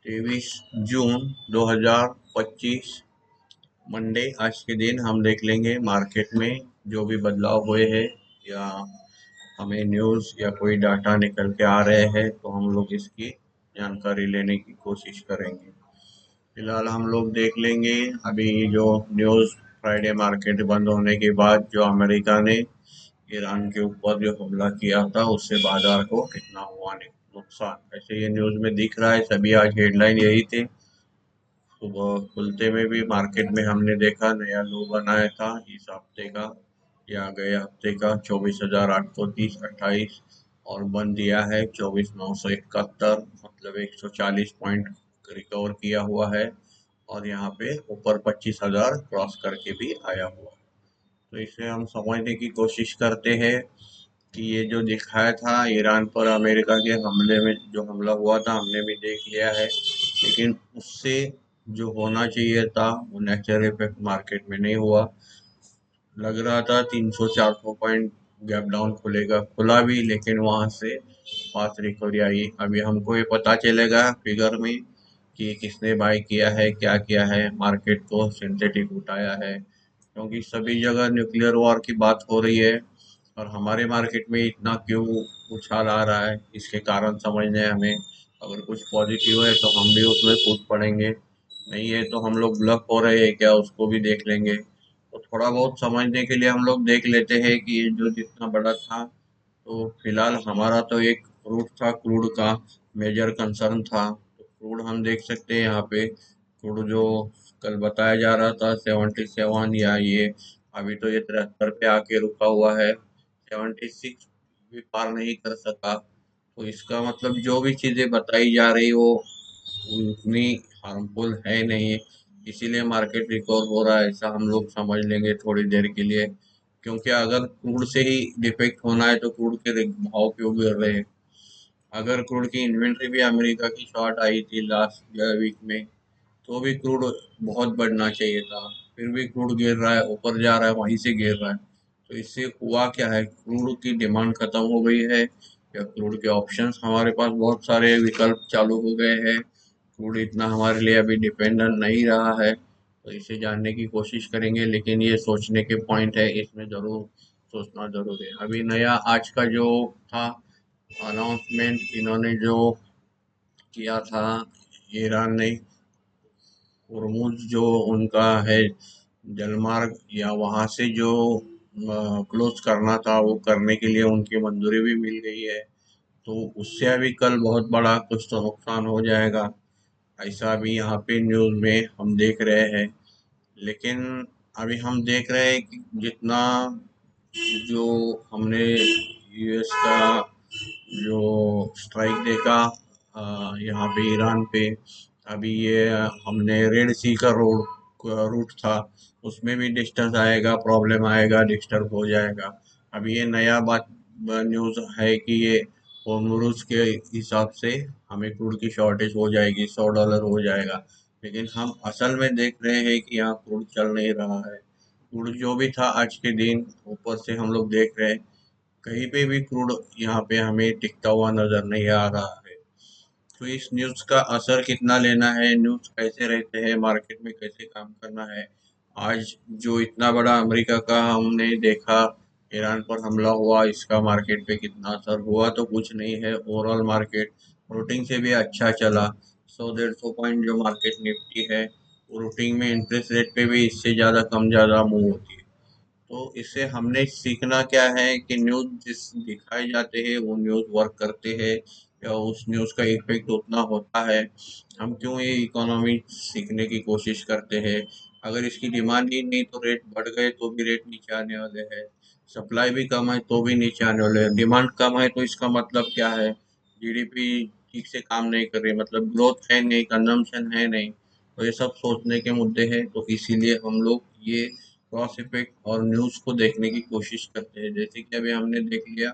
23 जून 2025 Monday. आज के दिन हम देख लेंगे मार्केट में जो भी बदलाव हुए हैं या हमें न्यूज़ या कोई डाटा निकल के आ रहे हैं तो हम लोग इसकी जानकारी लेने की कोशिश करेंगे। फिलहाल हम लोग देख लेंगे अभी जो न्यूज़ फ्राइडे मार्केट बंद होने के बाद जो अमेरिका ने ईरान के ऊपर जो हमला किया था उससे बाजार को कितना हुआ नुकसान। ऐसे ये न्यूज़ में दिख रहा है। सभी आज हेडलाइन यही थे। सुबह खुलते में भी मार्केट में हमने देखा नया लो बनाया था इस हफ्ते का या गए हफ्ते का 24,830-28 और बंद दिया है 24,971, मतलब 140 पॉइंट रिकवर किया हुआ है और यहाँ पे ऊपर 25,000 क्रॉस करके भी आया हुआ है। तो इसे हम समझने की कोशिश करते हैं कि ये जो दिखाया था ईरान पर अमेरिका के हमले में जो हमला हुआ था हमने भी देख लिया है, लेकिन उससे जो होना चाहिए था वो नेचुरल इफेक्ट मार्केट में नहीं हुआ। लग रहा था 300-400 पॉइंट गैप डाउन खुलेगा, खुला भी, लेकिन वहां से फास्ट रिकवरी आई। अभी हमको ये पता चलेगा फिगर में कि किसने बाय किया है, क्या किया है, मार्केट को सिंथेटिक उठाया है, क्योंकि सभी जगह न्यूक्लियर वॉर की बात हो रही है और हमारे मार्केट में इतना क्यों उछाल आ रहा है, इसके कारण समझने हैं हमें। अगर कुछ पॉजिटिव है तो हम भी उसमें कूद पड़ेंगे, नहीं है तो हम लोग ब्लफ हो रहे हैं क्या, उसको भी देख लेंगे। तो थोड़ा बहुत समझने के लिए हम लोग देख लेते हैं कि ये जो जितना बड़ा था, तो फिलहाल हमारा तो एक रूट था क्रूड का, मेजर कंसर्न था। तो क्रूड हम देख सकते हैं यहाँ पे, क्रूड जो कल बताया जा रहा था 77, या ये अभी तो ये 73 पे आके रुका हुआ है, 76 भी पार नहीं कर सका। तो इसका मतलब जो भी चीजें बताई जा रही वो उतनी हार्मफुल है नहीं, इसीलिए मार्केट रिकवर हो रहा है, ऐसा हम लोग समझ लेंगे थोड़ी देर के लिए। क्योंकि अगर क्रूड से ही डिफेक्ट होना है तो क्रूड के भाव क्यों गिर रहे हैं। अगर क्रूड की इन्वेंट्री भी अमेरिका की शॉर्ट आई थी लास्ट वीक में, तो भी क्रूड बहुत बढ़ना चाहिए था, फिर भी क्रूड गिर रहा है, ऊपर जा रहा है, वहीं से गिर रहा है। तो इससे हुआ क्या है, क्रूड की डिमांड खत्म हो गई है या क्रूड के ऑप्शंस हमारे पास बहुत सारे विकल्प चालू हो गए हैं, क्रूड इतना हमारे लिए अभी डिपेंडेंट नहीं रहा है। तो इसे जानने की कोशिश करेंगे, लेकिन ये सोचने के पॉइंट है, इसमें जरूर सोचना जरूर है। अभी नया आज का जो था अनाउंसमेंट, इन्होंने जो किया था ईरान ने, hormuz जो उनका है जलमार्ग, या वहां से जो क्लोज करना था वो करने के लिए उनकी मंजूरी भी मिल गई है। तो उससे अभी कल बहुत बड़ा कुछ तो नुकसान हो जाएगा, ऐसा भी यहाँ पे न्यूज़ में हम देख रहे हैं। लेकिन अभी हम देख रहे हैं कि जितना जो हमने यूएस का जो स्ट्राइक देखा यहाँ पे ईरान पे, अभी ये हमने रेड सी का रूट था, उसमें भी डिस्टेंस आएगा, प्रॉब्लम आएगा, डिस्टर्ब हो जाएगा। अभी ये नया बात न्यूज़ है कि ये होर्मुज के हिसाब से हमें क्रूड की शॉर्टेज हो जाएगी, $100 हो जाएगा। लेकिन हम असल में देख रहे हैं कि यहाँ क्रूड चल नहीं रहा है। क्रूड जो भी था आज के दिन, ऊपर से हम लोग देख रहे हैं कहीं पे भी क्रूड यहाँ पे हमें टिकता हुआ नजर नहीं आ रहा है। तो इस न्यूज़ का असर कितना लेना है, न्यूज़ कैसे रहते हैं मार्केट में, कैसे काम करना है। आज जो इतना बड़ा अमेरिका का हमने देखा ईरान पर हमला हुआ, इसका मार्केट पे कितना असर हुआ, तो कुछ नहीं है। ओवरऑल मार्केट रूटिंग से भी अच्छा चला, 100-150 पॉइंट जो मार्केट निफ्टी है वो रूटिंग में इंटरेस्ट रेट पे भी इससे ज़्यादा कम ज़्यादा मूव होती है। तो इससे हमने सीखना क्या है कि न्यूज़ जिस दिखाए जाते हैं वो न्यूज़ वर्क करते हैं या उस न्यूज़ का इफेक्ट उतना होता है। हम क्यों ये इकोनॉमी सीखने की कोशिश करते हैं। अगर इसकी डिमांड ही नहीं तो रेट बढ़ गए तो भी रेट नीचे आने वाले हैं, सप्लाई भी कम है तो भी नीचे आने वाले हैं। डिमांड कम है तो इसका मतलब क्या है, जीडीपी ठीक से काम नहीं कर रही, मतलब ग्रोथ है नहीं, कंजम्पशन है नहीं। तो ये सब सोचने के मुद्दे हैं, तो इसीलिए हम लोग ये क्रॉस इफेक्ट और न्यूज़ को देखने की कोशिश करते हैं। जैसे कि अभी हमने देख लिया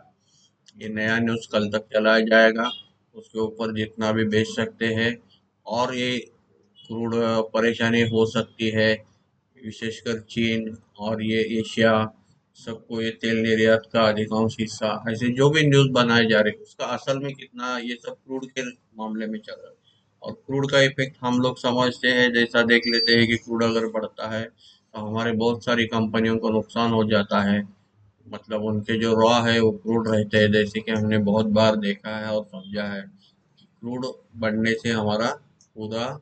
ये नया न्यूज़ कल तक चलाया जाएगा, उसके ऊपर जितना भी बेच सकते हैं। और ये क्रूड परेशानी हो सकती है, विशेषकर चीन और ये एशिया, सबको ये तेल निर्यात का अधिकांश हिस्सा, ऐसे जो भी न्यूज़ बनाए जा रहे हैं उसका असल में कितना, ये सब क्रूड के मामले में चल रहा है। और क्रूड का इफेक्ट हम लोग समझते हैं, जैसा देख लेते हैं कि क्रूड अगर बढ़ता है तो हमारे बहुत सारी कंपनियों को नुकसान हो जाता है। मतलब उनके जो रॉ है वो क्रूड रहते हैं, जैसे कि हमने बहुत बार देखा है और समझा है कि क्रूड बढ़ने से हमारा पूरा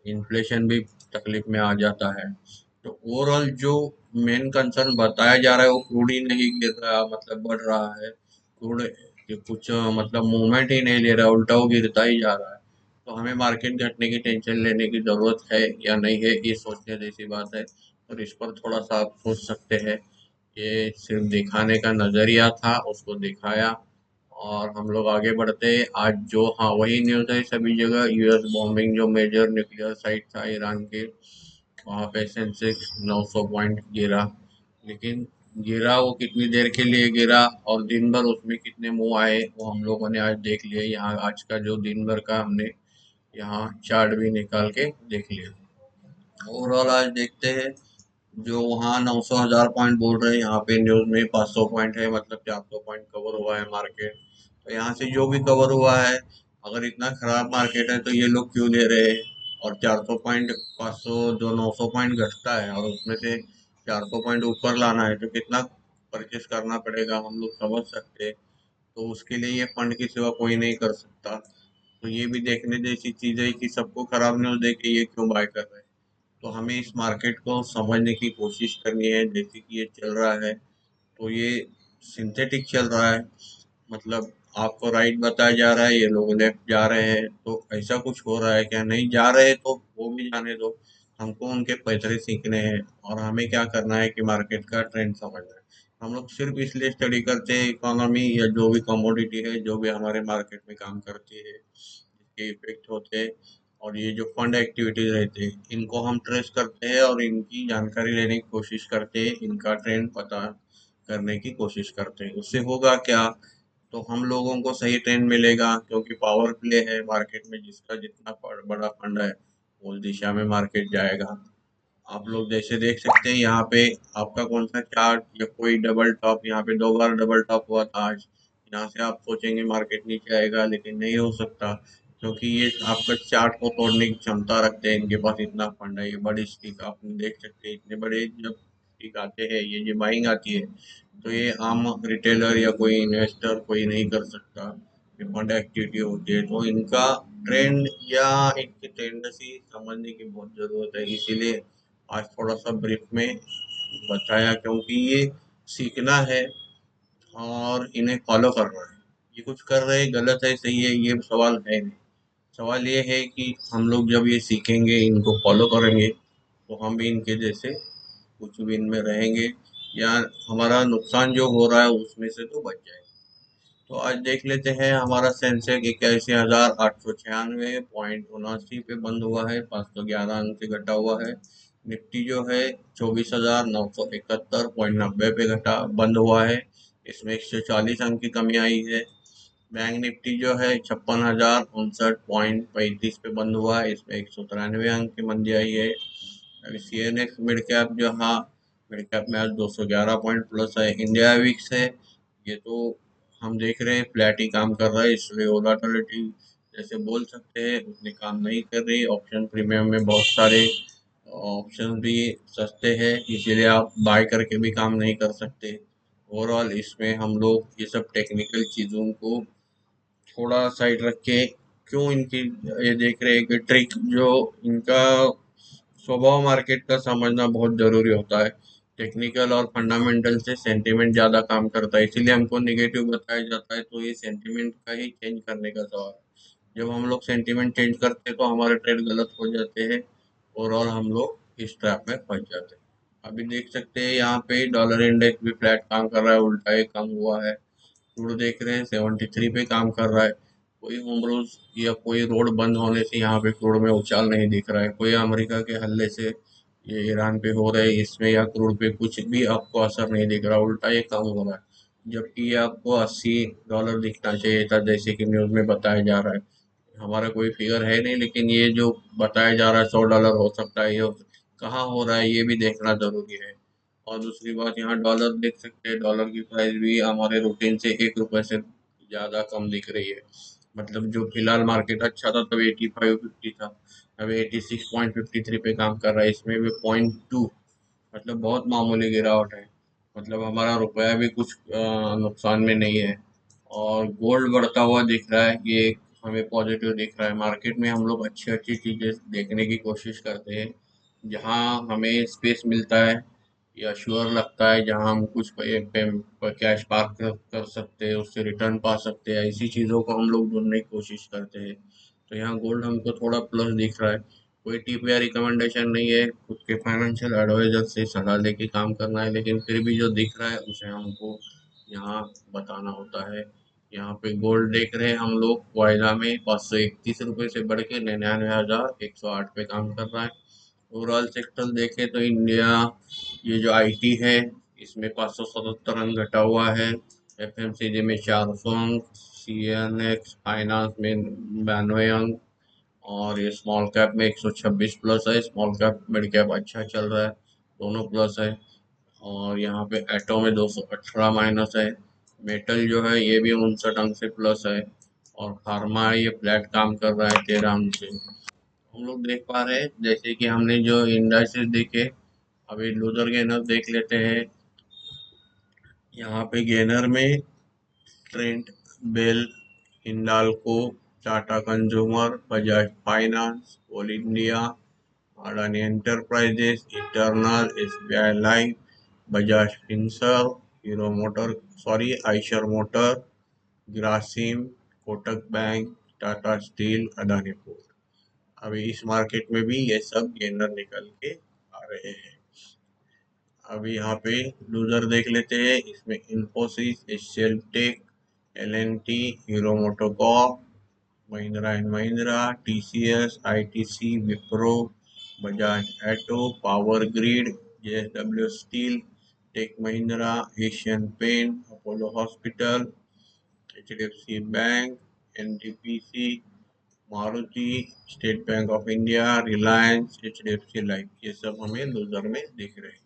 इन्फ्लेशन भी तकलीफ में आ जाता है। तो ओवरऑल जो मेन कंसर्न बताया जा रहा है वो क्रूड ही नहीं गिर रहा, मतलब बढ़ रहा है क्रूड, कि कुछ मतलब मूवमेंट ही नहीं ले रहा, उल्टा वो गिरता ही जा रहा है। तो हमें मार्केट घटने की टेंशन लेने की जरूरत है या नहीं है, ये सोचने जैसी बात है। और इस पर थोड़ा सा आप सोच सकते हैं। ये सिर्फ दिखाने का नजरिया था, उसको दिखाया और हम लोग आगे बढ़ते हैं। आज जो, हाँ, वही न्यूज़ है सभी जगह, यूएस बॉम्बिंग, जो मेजर न्यूक्लियर साइट था ईरान के, वहाँ पे सेंसेक्स 900 पॉइंट गिरा। लेकिन गिरा वो कितनी देर के लिए गिरा और दिन भर उसमें कितने मुंह आए वो हम लोगों ने आज देख लिया। यहाँ आज का जो दिन भर का हमने यहाँ चार्ट भी निकाल के देख लिया। ओवरऑल आज देखते हैं, जो वहाँ 900 हजार पॉइंट बोल रहे हैं, यहाँ पे न्यूज में 500 पॉइंट है, मतलब 400 पॉइंट कवर हुआ है मार्केट। तो यहाँ से जो भी कवर हुआ है, अगर इतना खराब मार्केट है तो ये लोग क्यों ले रहे हैं? और 400 पॉइंट, 500, जो 900 पॉइंट घटता है और उसमें से 400 पॉइंट ऊपर लाना है तो कितना परचेस करना पड़ेगा, हम लोग समझ सकते हैं। तो उसके लिए ये फंड की सेवा कोई नहीं कर सकता। तो ये भी देखने जैसी चीज है कि सबको खराब न्यूज दे के ये क्यों बाय कर रहे हैं। तो हमें इस मार्केट को समझने की कोशिश करनी है। जैसे कि ये चल रहा है तो ये सिंथेटिक चल रहा है, मतलब आपको राइट बताया जा रहा है, ये लोग लेफ्ट जा रहे हैं। तो ऐसा कुछ हो रहा है क्या? नहीं जा रहे तो वो भी जाने दो, हमको उनके पैतरे सीखने हैं और हमें क्या करना है कि मार्केट का ट्रेंड समझना है। हम लोग सिर्फ इसलिए स्टडी करते हैं इकोनॉमी या जो भी कमोडिटी है जो भी हमारे मार्केट में काम करती है, जिसके इफेक्ट होते हैं, और ये जो फंड एक्टिविटीज रहते हैं इनको हम ट्रेस करते हैं और इनकी जानकारी लेने की कोशिश करते हैं, इनका ट्रेंड पता करने की कोशिश करते हैं। उससे होगा क्या? तो हम लोगों को सही ट्रेंड मिलेगा, क्योंकि पावर प्ले है मार्केट में, जिसका जितना बड़ा फंड है उस दिशा में मार्केट जाएगा। आप लोग जैसे देख सकते हैं यहाँ पे, आपका कौन सा चार्ट या कोई डबल टॉप, यहाँ पे 2 बार डबल टॉप हुआ था आज। यहाँ से आप सोचेंगे मार्केट नीचे आएगा, लेकिन नहीं हो सकता, क्योंकि ये आपका चार्ट को तोड़ने की क्षमता रखते हैं, इनके पास इतना फंड है। ये बड़ी स्टिक आप देख सकते हैं, इतने बड़े जब स्टिक आते हैं, ये जो बाइंग आती है, तो ये आम रिटेलर या कोई इन्वेस्टर कोई नहीं कर सकता। ये फंड एक्टिविटी होती है, तो इनका ट्रेंड या इनकी टेंडेंसी समझने की बहुत जरूरत है। इसीलिए आज थोड़ा सा ब्रीफ में बताया, क्योंकि ये सीखना है और इन्हें फॉलो करना है। ये कुछ कर रहे हैं गलत है सही है ये सवाल है नहीं। सवाल ये है कि हम लोग जब ये सीखेंगे, इनको फॉलो करेंगे, तो हम भी इनके जैसे कुछ भी इनमें रहेंगे, या हमारा नुकसान जो हो रहा है उसमें से तो बच जाएगा। तो आज देख लेते हैं, हमारा सेंसेक्स 81,896.79 पे बंद हुआ है, 511 अंक से घटा हुआ है। निफ्टी जो है 24,971.90 पे घटा बंद हुआ है, इसमें 140 अंक की कमी आई है। बैंक निफ्टी जो है 56,059.35 पे बंद हुआ है, इसमें 193 अंक की मंदी आई है। अभी सीएनएक्स मिड कैप जो, हाँ, मिड कैप में आज 211 पॉइंट प्लस है। इंडिया विक्स है, ये तो हम देख रहे हैं फ्लैट ही काम कर रहा है, इसलिए वोलाटिलिटी जैसे बोल सकते हैं उतने काम नहीं कर रही। ऑप्शन प्रीमियम में बहुत सारे ऑप्शन भी सस्ते हैं, इसीलिए आप बाय करके भी काम नहीं कर सकते। ओवरऑल इसमें हम लोग ये सब टेक्निकल चीज़ों को थोड़ा साइड रख के, क्यों इनकी ये देख रहे हैं कि ट्रिक जो इनका स्वभाव मार्केट का समझना बहुत जरूरी होता है। टेक्निकल और फंडामेंटल से सेंटीमेंट ज़्यादा काम करता है, इसीलिए हमको निगेटिव बताया जाता है। तो ये सेंटीमेंट का ही चेंज करने का सवाल है। जब हम लोग सेंटीमेंट चेंज करते हैं तो हमारे ट्रेड गलत हो जाते हैं, ओवरऑल हम लोग इस ट्रैप में फंस जाते हैं। अभी देख सकते हैं यहाँ पे डॉलर इंडेक्स भी फ्लैट काम कर रहा है, उल्टा ही कम हुआ है। क्रूड देख रहे हैं 73 पे काम कर रहा है। कोई होम रूल्स या कोई रोड बंद होने से यहाँ पे क्रूड में उछाल नहीं दिख रहा है। कोई अमेरिका के हल्ले से ये ईरान पे हो रहे इसमें या क्रूड पे कुछ भी आपको असर नहीं दिख रहा, उल्टा ये कम हो रहा है। जबकि ये आपको $80 दिखना चाहिए था, जैसे कि न्यूज में बताया जा रहा है। हमारा कोई फिगर है नहीं, लेकिन ये जो बताया जा रहा है $100 हो सकता है, ये कहाँ हो रहा है ये भी देखना जरूरी है। और दूसरी बात, यहाँ डॉलर देख सकते हैं, डॉलर की प्राइस भी हमारे रूटीन से 1 रुपए से ज़्यादा कम दिख रही है। मतलब जो फिलहाल मार्केट अच्छा था तब 85-50 था, अब 86.53 पे काम कर रहा है, इसमें भी 0.2, मतलब बहुत मामूली गिरावट है। मतलब हमारा रुपया भी कुछ नुकसान में नहीं है। और गोल्ड बढ़ता हुआ दिख रहा है, ये एक हमें पॉजिटिव दिख रहा है। मार्केट में हम लोग अच्छी अच्छी चीजें देखने की कोशिश करते हैं, जहां हमें स्पेस मिलता है या श्योर लगता है, जहां हम कुछ कैश पार्क कर सकते हैं, उससे रिटर्न पा सकते हैं, ऐसी चीजों को हम लोग ढूंढने की कोशिश करते हैं। तो यहाँ गोल्ड हमको थोड़ा प्लस दिख रहा है। कोई टिप या रिकमेंडेशन नहीं है, खुद के फाइनेंशियल एडवाइजर से सलाह लेके काम करना है, लेकिन फिर भी जो दिख रहा है उसे हमको यहाँ बताना होता है। यहाँ पे गोल्ड देख रहे हैं हम लोग, वायदा में 531 रुपये से बढ़ के 99,108 पे काम कर रहा है। ओवरऑल सेक्टर देखें तो इंडिया, ये जो आईटी है, इसमें 577 अंक घटा हुआ है, एफएमसीजी में 400 अंक, सीएनएक्स फाइनेंस में 92 अंक, और ये स्मॉल कैप में 126 प्लस है। स्मॉल कैप मिड कैप अच्छा चल रहा है, दोनों प्लस है। और यहाँ पे एटो में 218 माइनस है। मेटल जो है ये भी 59 अंक से प्लस है। और फार्मा ये फ्लैट काम कर रहा है 13 अंक से। हम लोग देख पा रहे हैं, जैसे कि हमने जो इंडाइसेस देखे, अभी लूजर गेनर देख लेते हैं। यहाँ पे गेनर में Trent BEL, Hindalco, Tata consumer, Bajaj finance, coal India, Adani enterprises, Eternal, SBI life, Bajaj finserv, Hero motor, sorry Eicher motor, Grasim, Kotak bank, Tata steel, Adani port. अभी इस मार्केट में भी ये सब गेनर निकल के आ रहे हैं। अभी यहाँ पे लूजर देख लेते हैं, इसमें इंफोसिस, एचसीएल टेक, एलएनटी, हीरो मोटोकॉर्प, महिंद्रा एंड महिंद्रा, टीसीएस, आईटीसी, विप्रो, बजाज एटो, पावर ग्रिड, जेएसडब्ल्यू स्टील, टेक महिंद्रा, एशियन पेंट, अपोलो हॉस्पिटल, एचडीएफसी बैंक, एनटीपीसी, मारुति, स्टेट बैंक ऑफ इंडिया, रिलायंस, एचडीएफसी लाइफ, ये सब हमें लूजर में दिख रहे हैं।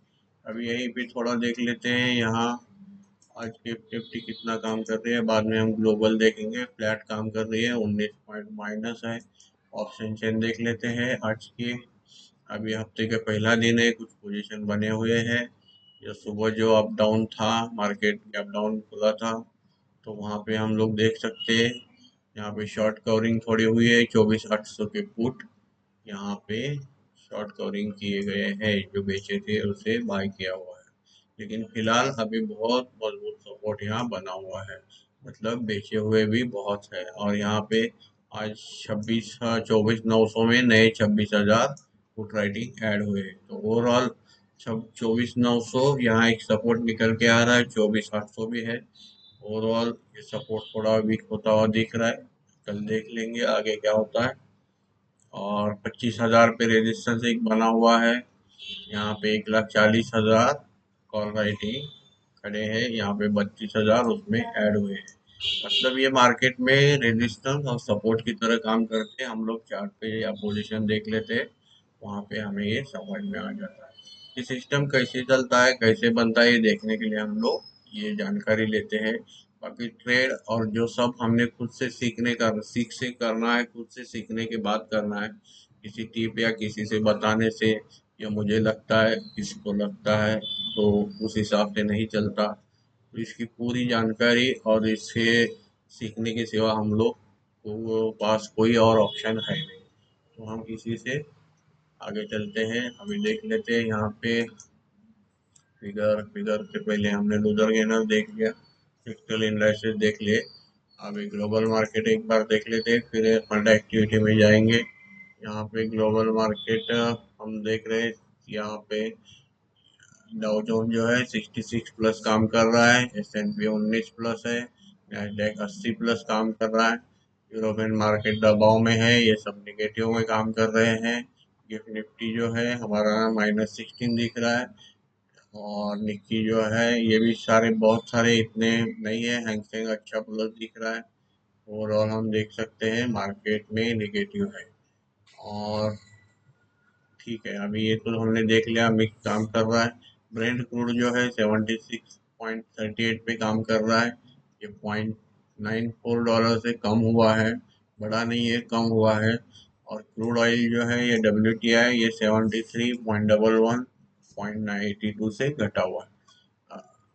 अभी यहीं पे थोड़ा देख लेते हैं, यहाँ आज निफ्टी कितना काम कर रही है, बाद में हम ग्लोबल देखेंगे। फ्लैट काम कर रही है, 19 पॉइंट माइनस है। ऑप्शन चेन देख लेते हैं आज के। अभी हफ्ते का पहला दिन है, कुछ पोजीशन बने हुए हैं। जो सुबह जो अप डाउन था, मार्केट अप डाउन खुला था, तो वहाँ पे हम लोग देख सकते हैं। यहाँ पे शॉर्ट कवरिंग थोड़ी हुई है, 24,800 के पुट यहाँ पे शॉर्ट कवरिंग किए गए हैं, जो बेचे थे उसे बाय किया हुआ है। लेकिन फिलहाल अभी बहुत मजबूत सपोर्ट यहाँ बना हुआ है, मतलब बेचे हुए भी बहुत है। और यहाँ पे आज 24,900 में नए 26,000 पुट राइटिंग ऐड हुए, तो ओवरऑल 24,900 यहाँ एक सपोर्ट निकल के आ रहा है, 24,800 भी है। ओवरऑल ये सपोर्ट थोड़ा वीक होता हुआ दिख रहा है, कल देख लेंगे आगे क्या होता है। और 25,000 पे रेजिस्टेंस एक बना हुआ है, यहाँ पे 1,40,000 कॉल राइटिंग खड़े हैं, यहाँ पे 32,000 उसमें ऐड हुए हैं। मतलब ये मार्केट में रेजिस्टेंस और सपोर्ट की तरह काम करते हैं। हम लोग चार्ट पे या पोजीशन देख लेते हैं, वहाँ पे हमें ये समझ में आ जाता है कि सिस्टम कैसे चलता है, कैसे बनता है। ये देखने के लिए हम लोग ये जानकारी लेते हैं। बाकी ट्रेड और जो सब हमने खुद से सीख से करना है, खुद से सीखने के बाद करना है, किसी टिप या किसी से बताने से, या मुझे लगता है किसी को लगता है, तो उस हिसाब से नहीं चलता। तो इसकी पूरी जानकारी और इसे सीखने के सिवा हम लोग को पास कोई और ऑप्शन है नहीं। तो हम इसी से आगे चलते हैं। अभी देख लेते हैं यहाँ पे फिगर फिगर से पहले हमने लूजर गेनर देख लिया, फिक्सल इंडाइसेस देख लिए। अभी ग्लोबल मार्केट एक बार देख लेते हैं, फिर फंड एक्टिविटी में जाएंगे। यहाँ पे ग्लोबल मार्केट हम देख रहे हैं, यहाँ पे डाउ जोन जो है 66 प्लस काम कर रहा है, S&P 19 प्लस है, नैस्डैक 80 प्लस काम कर रहा है। यूरोपियन मार्केट दबाव में है, ये सब निगेटिव में काम कर रहे हैं। गिफ्ट निफ्टी जो है हमारा -16 दिख रहा है। और निक्की जो है ये भी सारे बहुत सारे इतने नहीं है, हैंगसेंग अच्छा प्लस दिख रहा है। ओवरऑल हम देख सकते हैं मार्केट में निगेटिव है। और ठीक है, अभी ये तो हमने देख लिया मिक्स काम कर रहा है। ब्रेंट क्रूड जो है 76.38 पे काम कर रहा है, ये 0.2 $94 से कम हुआ है, बढ़ा नहीं है, कम हुआ है। और क्रूड ऑयल जो है ये WTI ये 73.11.82 से घटा हुआ है।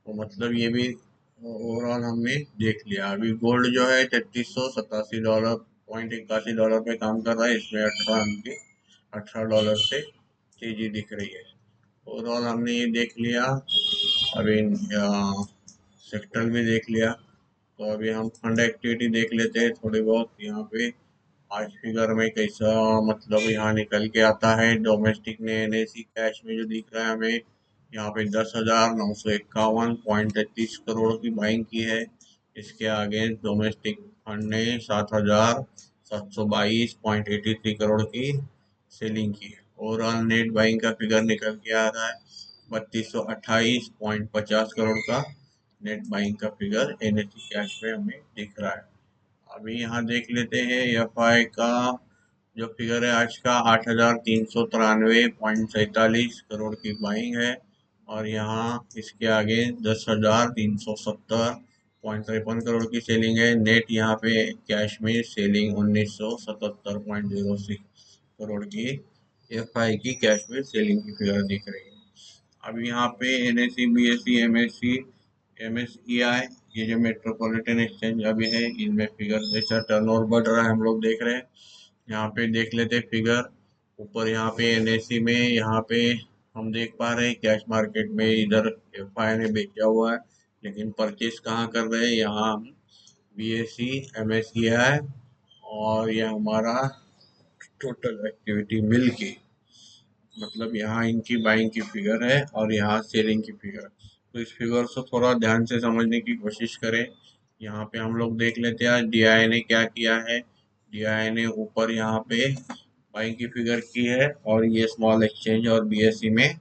तो मतलब ये भी ओवरऑल हमने देख लिया। अभी गोल्ड जो है $3387.81 पे काम कर रहा है, इसमें 18 डॉलर से तेजी दिख रही है। ओवरऑल हमने ये देख लिया। अभी सेक्टर भी देख लिया। तो अभी हम फंड एक्टिविटी देख लेते हैं थोड़ी बहुत यहाँ पे। आज फिगर में कैसा मतलब यहाँ निकल के आता है। डोमेस्टिक ने NSE कैश में जो दिख रहा है हमें यहाँ पे 10,951.33 करोड़ की बाइंग की है। इसके आगे डोमेस्टिक फंड ने 7,722.83 करोड़ की सेलिंग की है। ओवरऑल नेट बाइंग का फिगर निकल के आ रहा है 3228.50 करोड़ का नेट बाइंग का फिगर NSE कैश में हमें दिख रहा है। अभी यहाँ देख लेते हैं FI का जो फिगर है आज का 8,393.47 करोड़ की बाइंग है। और यहाँ इसके आगे 10,370.53 करोड़ की सेलिंग है। नेट यहाँ पे कैश में सेलिंग 1,977.06 करोड़ की FI की कैश में सेलिंग की फिगर दिख रही है। अब यहाँ पे NSE BSE MSEI ये जो मेट्रोपॉलिटन एक्सचेंज अभी है इनमें फिगर जैसा टर्नओवर बढ़ रहा है हम लोग देख रहे हैं। यहाँ पे देख लेते फिगर ऊपर यहाँ पे NSE में यहाँ पे हम देख पा रहे हैं कैश मार्केट में इधर FI ने बेचा हुआ है, लेकिन परचेस कहाँ कर रहे हैं यहाँ हम BSE MSEI और ये हमारा टोटल एक्टिविटी मिल के मतलब यहाँ इनकी बाइंग की फिगर है और यहाँ सेलिंग की फिगर। तो इस फिगर को थोड़ा ध्यान से समझने की कोशिश करें। यहाँ पे हम लोग देख लेते हैं DI ने क्या किया है। DI ने ऊपर यहाँ पे बाइंग की फिगर की है और ये स्मॉल एक्सचेंज और BSE में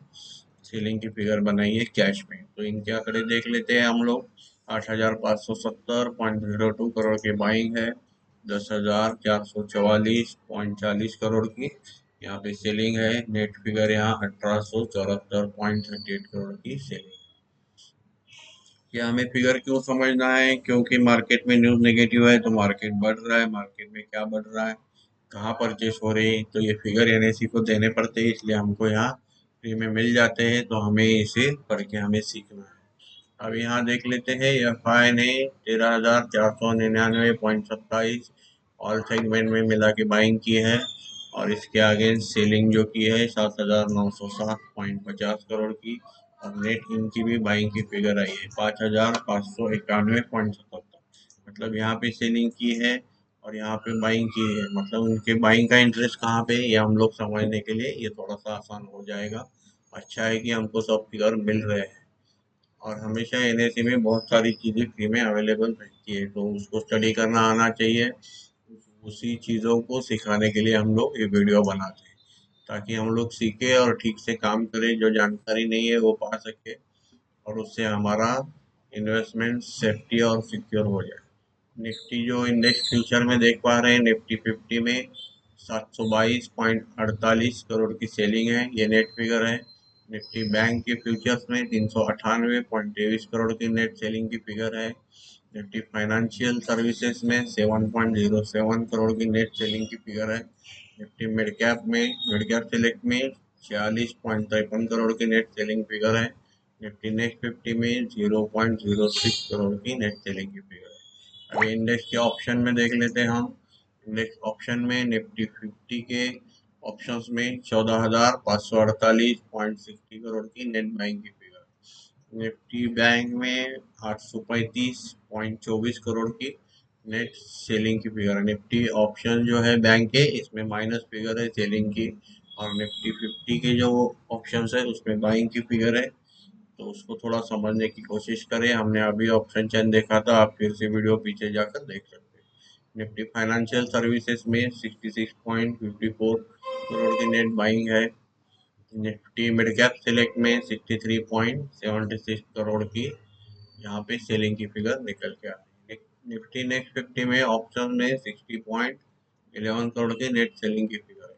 सेलिंग की फिगर बनाई है कैश में। तो इनके आंकड़े देख लेते हैं हम लोग। 8,570.02 करोड़ की बाइंग है, 10,444.40 करोड़ की यहाँ पे सेलिंग है। नेट फिगर यहाँ 1874.38 करोड़ की सेलिंग। क्या हमें फिगर क्यों समझना है? क्योंकि मार्केट में न्यूज नेगेटिव है तो मार्केट बढ़ रहा है। मार्केट में क्या बढ़ रहा है, कहाँ परचेस हो रही है, तो ये फिगर NSE को देने पड़ते हैं, इसलिए हमको यहाँ फ्री में मिल जाते हैं। तो हमें इसे पढ़ के हमें सीखना है। अब यहाँ देख लेते हैं FI ने 13,499.27 ऑल सेगमेंट में मिला के बाइंग की है। और इसके आगे सेलिंग जो की है 7,907.50 करोड़ की। और नेट इनकी भी बाइंग की फिगर आई है 5,591.77। मतलब यहाँ पे सेलिंग की है और यहाँ पे बाइंग की है। मतलब उनके बाइंग का इंटरेस्ट कहाँ पे है ये हम लोग समझने के लिए ये थोड़ा सा आसान हो जाएगा। अच्छा है कि हमको सब फिगर मिल रहे हैं। और हमेशा NSE में बहुत सारी चीज़ें फ्री में अवेलेबल रहती है, तो उसको स्टडी करना आना चाहिए। उसी चीज़ों को सिखाने के लिए हम लोग ये वीडियो बनाते हैं, ताकि हम लोग सीखे और ठीक से काम करें। जो जानकारी नहीं है वो पा सके और उससे हमारा इन्वेस्टमेंट सेफ्टी और सिक्योर हो जाए। निफ्टी जो इंडेक्स फ्यूचर में देख पा रहे हैं निफ्टी 50 में 722.48 करोड़ की सेलिंग है, ये नेट फिगर है। निफ्टी बैंक के फ्यूचर्स में 398.23 करोड़ की नेट सेलिंग की फिगर है। निफ्टी फाइनेंशियल सर्विसेज में 7.07 करोड़ की नेट सेलिंग की फिगर है। निफ्टी मिड कैप सेलेक्ट में 46.53 करोड़ की नेट सेलिंग फिगर है। निफ्टी नेक्स्ट 50 में 0.06 करोड़ की नेट सेलिंग की फिगर है। अभी इंडेक्स के ऑप्शन में देख लेते हैं हम। इंडेक्स ऑप्शन में निफ्टी 50 के ऑप्शंस में 14,548.60 करोड़ की नेट बाइंग की फिगर। निफ्टी बैंक में 835.24 करोड़ की नेट सेलिंग की फिगर। निफ्टी ऑप्शन जो है बैंक के इसमें माइनस फिगर है सेलिंग की। और निफ्टी 50 के जो ऑप्शन है उसमें बाइंग की फिगर है। तो उसको थोड़ा समझने की कोशिश करें। हमने अभी ऑप्शन चेन देखा था, आप फिर से वीडियो पीछे जाकर देख सकते हैं। निफ्टी फाइनेंशियल सर्विसेज में 66.54 करोड़ की नेट बाइंग है। निफ्टी मिड कैप सेलेक्ट में 63.76 करोड़ की यहाँ पे सेलिंग की फिगर निकल के आ रही है। निफ्टी नेक्स्ट 50 में ऑप्शन में 60.11 करोड़ की नेट सेलिंग की फिगर है।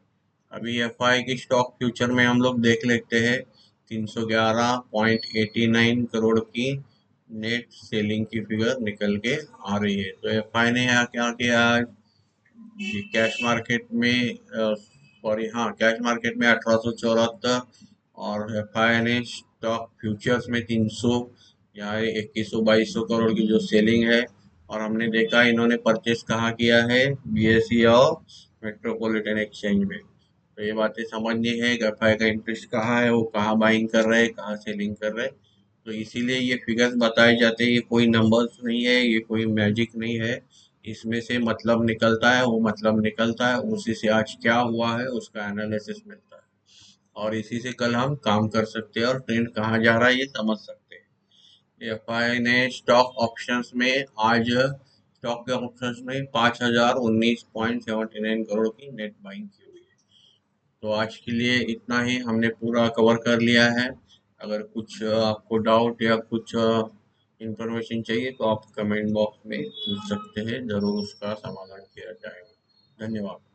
अभी FI की स्टॉक फ्यूचर में हम लोग देख लेते हैं 311.89 करोड़ की नेट सेलिंग की फिगर निकल के आ रही है। तो एफआई ने यहाँ क्या किया, ये कैश मार्केट में सॉरी हाँ, कैश मार्केट में 1874 और एफआई ने स्टॉक फ्यूचर्स में 300, यहाँ 2100-2200 करोड़ की जो सेलिंग है। और हमने देखा इन्होंने परचेस कहाँ किया है, बीएसई और मेट्रोपॉलिटन एक्सचेंज में। तो ये बातें समझनी है कि एफआई का इंटरेस्ट कहाँ है, वो कहाँ बाइंग कर रहे हैं, कहाँ सेलिंग कर रहे हैं। तो इसीलिए ये फिगर्स बताए जाते हैं, ये कोई नंबर्स नहीं है, ये कोई मैजिक नहीं है। इसमें से मतलब निकलता है, वो मतलब निकलता है, उसी से आज क्या हुआ है उसका एनालिसिस मिलता है। और इसी से कल हम काम कर सकते हैं और ट्रेंड कहाँ जा रहा है ये समझ सकते हैं। एफआई ने स्टॉक ऑप्शंस में आज स्टॉक के ऑप्शंस में 5019.79 करोड़ की नेट बाइंग की हुई है। तो आज के लिए इतना ही, हमने पूरा कवर कर लिया है। अगर कुछ आपको डाउट या कुछ इंफॉर्मेशन चाहिए तो आप कमेंट बॉक्स में पूछ सकते हैं, जरूर उसका समाधान किया जाएगा। धन्यवाद।